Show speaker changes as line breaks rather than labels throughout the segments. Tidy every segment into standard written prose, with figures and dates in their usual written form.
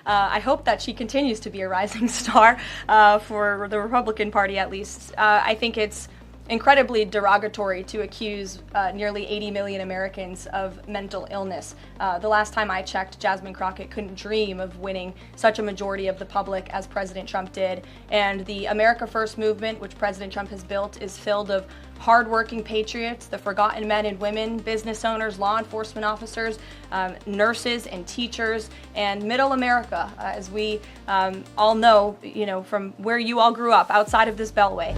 I hope that she continues to be a rising star for the Republican Party, at least. I think it's incredibly derogatory to accuse nearly 80 million Americans of mental illness. The last time I checked, Jasmine Crockett couldn't dream of winning such a majority of the public as President Trump did. And the America First movement, which President Trump has built, is filled of hardworking patriots, the forgotten men and women, business owners, law enforcement officers, nurses and teachers, and middle America, as we all know, from where you all grew up, outside of this beltway.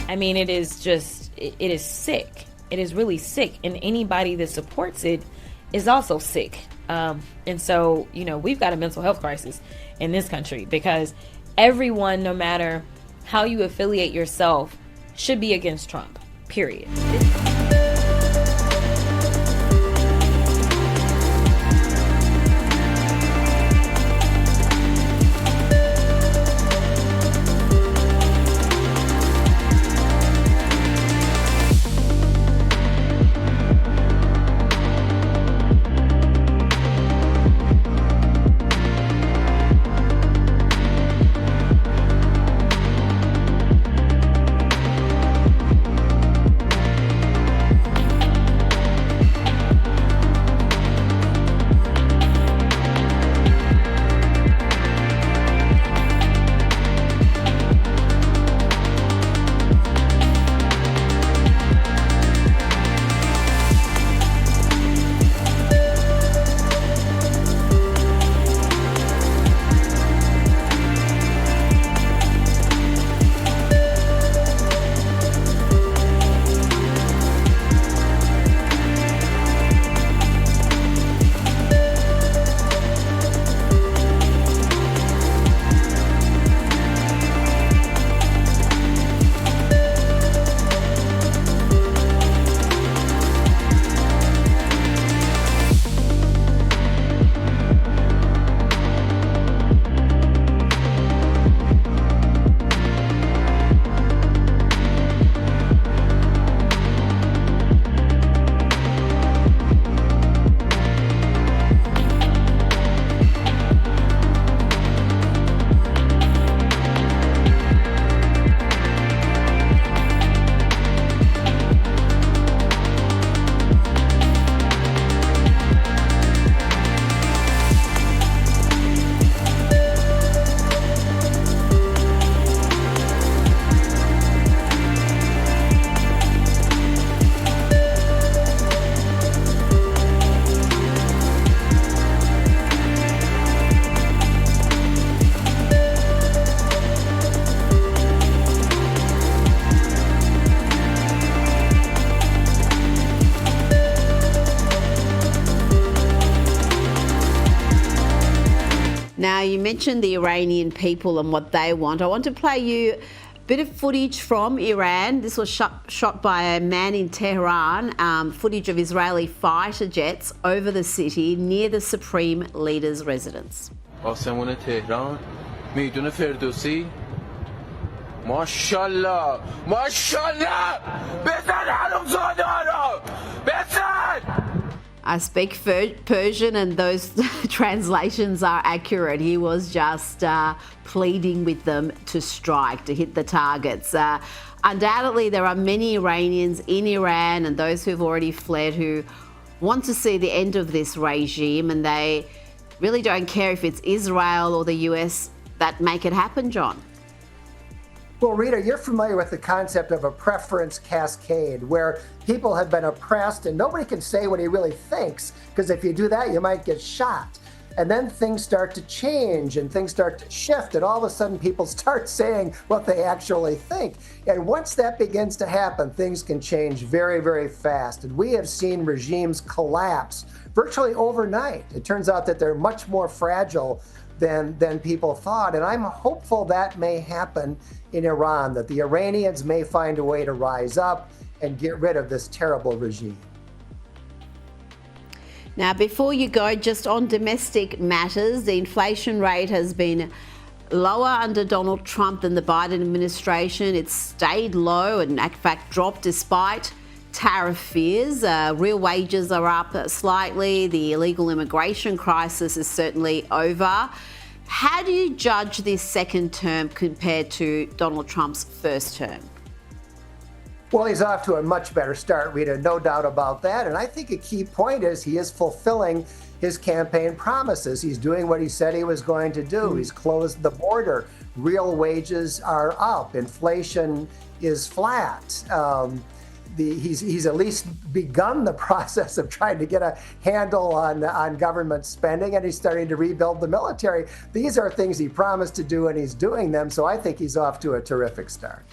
I mean, it is sick. It is really sick. And anybody that supports it is also sick. And so, we've got a mental health crisis in this country because everyone, no matter how you affiliate yourself, should be against Trump, period.
Now, you mentioned the Iranian people and what they want. I want to play you a bit of footage from Iran. This was shot by a man in Tehran, footage of Israeli fighter jets over the city near the Supreme Leader's residence.
آسمون تهران میدون فردوسی ماشاءالله ماشاءالله بزن حرومزاده رو بزن.
I speak Persian and those translations are accurate. He was just pleading with them to strike, to hit the targets. Undoubtedly, there are many Iranians in Iran and those who've already fled who want to see the end of this regime, and they really don't care if it's Israel or the US that make it happen, John.
Well, Rita, you're familiar with the concept of a preference cascade, where people have been oppressed and nobody can say what he really thinks, because if you do that, you might get shot. And then things start to change and things start to shift, and all of a sudden people start saying what they actually think. And once that begins to happen, things can change very, very fast. And we have seen regimes collapse virtually overnight. It turns out that they're much more fragile than people thought. And I'm hopeful that may happen in Iran, that the Iranians may find a way to rise up and get rid of this terrible regime.
Now, before you go, just on domestic matters, the inflation rate has been lower under Donald Trump than the Biden administration. It's stayed low and, in fact, dropped despite tariff fears. Real wages are up slightly. The illegal immigration crisis is certainly over. How do you judge this second term compared to Donald Trump's first term?
Well, he's off to a much better start, Rita, no doubt about that. And I think a key point is he is fulfilling his campaign promises. He's doing what he said he was going to do. He's closed the border. Real wages are up. Inflation is flat. He's at least begun the process of trying to get a handle on government spending, and he's starting to rebuild the military. These are things he promised to do, and he's doing them. So I think he's off to a terrific start.